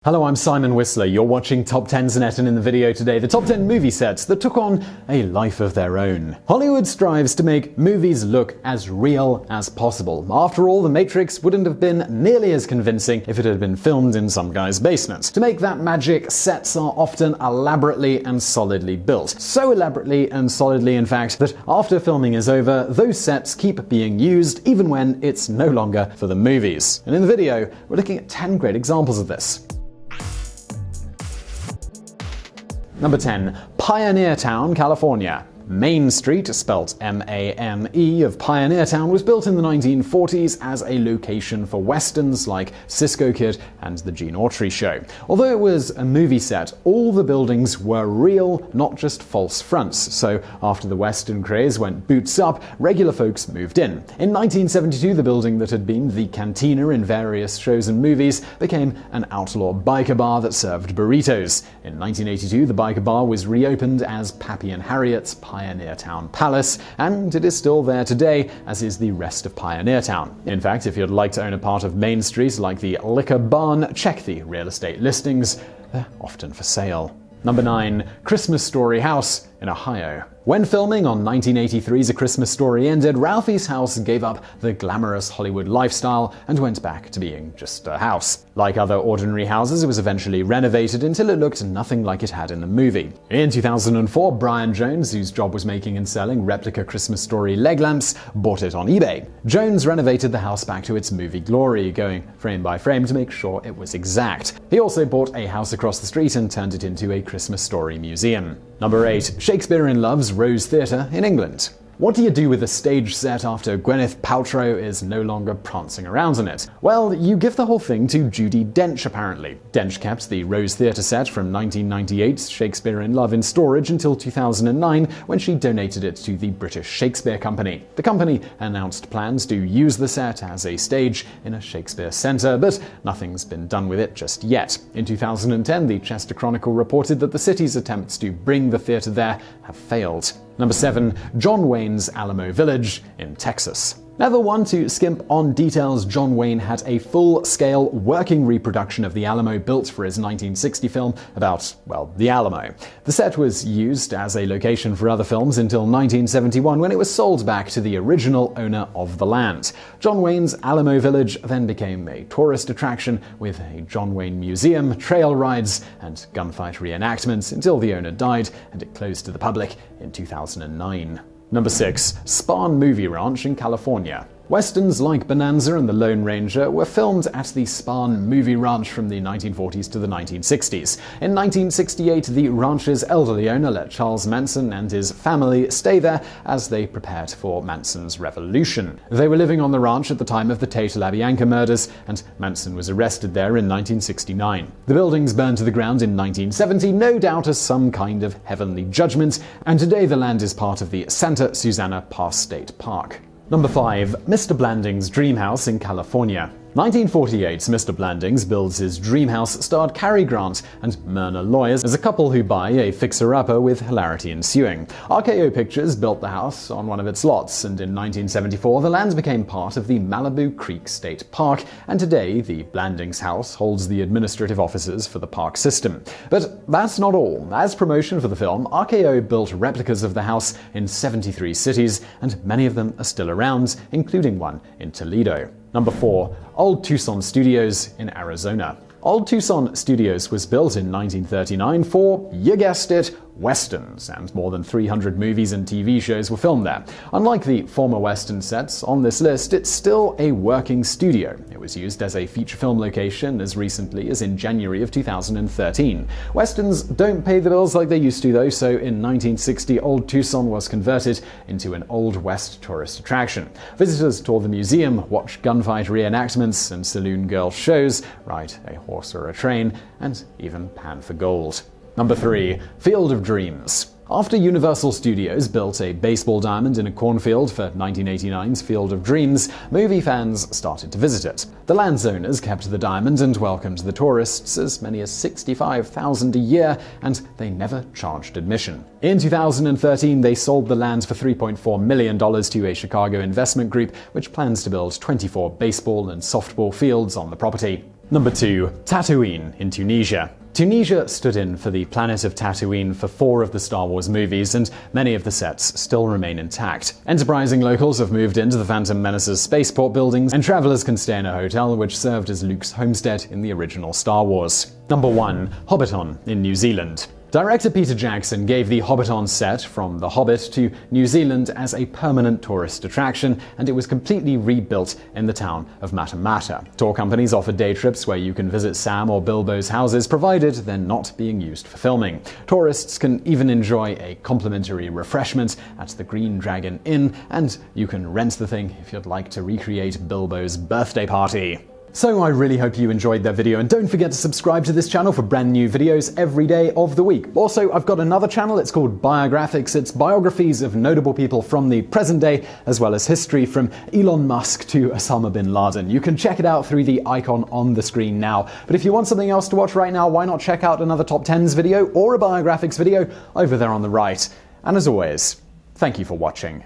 Hello, I'm Simon Whistler. You're watching TopTenzNet, and in the video today, the top 10 movie sets that took on a life of their own. Hollywood strives to make movies look as real as possible. After all, The Matrix wouldn't have been nearly as convincing if it had been filmed in some guy's basement. To make that magic, sets are often elaborately and solidly built. So elaborately and solidly, in fact, that after filming is over, those sets keep being used even when it's no longer for the movies. And in the video, we're looking at 10 great examples of this. Number 10. Pioneertown, California. Main Street, spelt M-A-N-E, of Pioneertown was built in the 1940s as a location for westerns like Cisco Kid and The Gene Autry Show. Although it was a movie set, all the buildings were real, not just false fronts, so after the western craze went boots up, regular folks moved in. In 1972, the building that had been the cantina in various shows and movies became an outlaw biker bar that served burritos. In 1982, the biker bar was reopened as Pappy and Harriet's Pioneertown Palace, and it is still there today, as is the rest of Pioneertown. In fact, if you'd like to own a part of Main Street like the Liquor Barn, check the real estate listings. They're often for sale. Number 9. Christmas Story House in Ohio. When filming on 1983's A Christmas Story ended, Ralphie's house gave up the glamorous Hollywood lifestyle and went back to being just a house. Like other ordinary houses, it was eventually renovated until it looked nothing like it had in the movie. In 2004, Brian Jones, whose job was making and selling replica Christmas Story leg lamps, bought it on eBay. Jones renovated the house back to its movie glory, going frame by frame to make sure it was exact. He also bought a house across the street and turned it into a Christmas Story museum. Number 8. Shakespeare in Love's Rose Theatre in England. What do you do with a stage set after Gwyneth Paltrow is no longer prancing around in it? Well, you give the whole thing to Judi Dench, apparently. Dench kept the Rose Theatre set from 1998's Shakespeare in Love in storage until 2009, when she donated it to the British Shakespeare Company. The company announced plans to use the set as a stage in a Shakespeare centre, but nothing's been done with it just yet. In 2010, the Chester Chronicle reported that the city's attempts to bring the theatre there have failed. Number 7. John Wayne's Alamo Village in Texas. Never one to skimp on details, John Wayne had a full-scale working reproduction of the Alamo built for his 1960 film about, well, the Alamo. The set was used as a location for other films until 1971, when it was sold back to the original owner of the land. John Wayne's Alamo Village then became a tourist attraction with a John Wayne museum, trail rides, and gunfight reenactments until the owner died and it closed to the public in 2009. Number 6. Spahn Movie Ranch in California. Westerns like Bonanza and The Lone Ranger were filmed at the Spahn Movie Ranch from the 1940s to the 1960s. In 1968, the ranch's elderly owner let Charles Manson and his family stay there as they prepared for Manson's revolution. They were living on the ranch at the time of the Tate LaBianca murders, and Manson was arrested there in 1969. The buildings burned to the ground in 1970, no doubt as some kind of heavenly judgment, and today the land is part of the Santa Susana Pass State Park. Number 5. Mr. Blandings' Dream House in California. 1948's Mr. Blandings builds his dream house starred Cary Grant and Myrna Loy as a couple who buy a fixer-upper with hilarity ensuing. RKO Pictures built the house on one of its lots, and in 1974 the land became part of the Malibu Creek State Park, and today the Blandings house holds the administrative offices for the park system. But that's not all. As promotion for the film, RKO built replicas of the house in 73 cities, and many of them are still around, including one in Toledo. Number 4. Old Tucson Studios in Arizona. Old Tucson Studios was built in 1939 for, you guessed it, westerns, and more than 300 movies and TV shows were filmed there. Unlike the former western sets on this list, it's still a working studio. It was used as a feature film location as recently as in January of 2013. Westerns don't pay the bills like they used to, though, so in 1960 Old Tucson was converted into an Old West tourist attraction. Visitors tour the museum, watch gunfight reenactments and saloon girl shows, ride a horse or a train, and even pan for gold. Number 3. Field of Dreams. After Universal Studios built a baseball diamond in a cornfield for 1989's Field of Dreams, movie fans started to visit it. The land's owners kept the diamond and welcomed the tourists, as many as 65,000 a year, and they never charged admission. In 2013, they sold the land for $3.4 million to a Chicago investment group, which plans to build 24 baseball and softball fields on the property. Number 2. Tatooine in Tunisia. Tunisia stood in for the planet of Tatooine for 4 of the Star Wars movies, and many of the sets still remain intact. Enterprising locals have moved into the Phantom Menace's spaceport buildings, and travelers can stay in a hotel which served as Luke's homestead in the original Star Wars. Number 1. Hobbiton in New Zealand. Director Peter Jackson gave the Hobbiton set from The Hobbit to New Zealand as a permanent tourist attraction, and it was completely rebuilt in the town of Matamata. Tour companies offer day trips where you can visit Sam or Bilbo's houses, provided they're not being used for filming. Tourists can even enjoy a complimentary refreshment at the Green Dragon Inn, and you can rent the thing if you'd like to recreate Bilbo's birthday party. So I really hope you enjoyed that video, and don't forget to subscribe to this channel for brand new videos every day of the week. Also, I've got another channel, it's called Biographics. It's biographies of notable people from the present day, as well as history from Elon Musk to Osama bin Laden. You can check it out through the icon on the screen now. But if you want something else to watch right now, why not check out another TopTenz video or a Biographics video over there on the right. And as always, thank you for watching.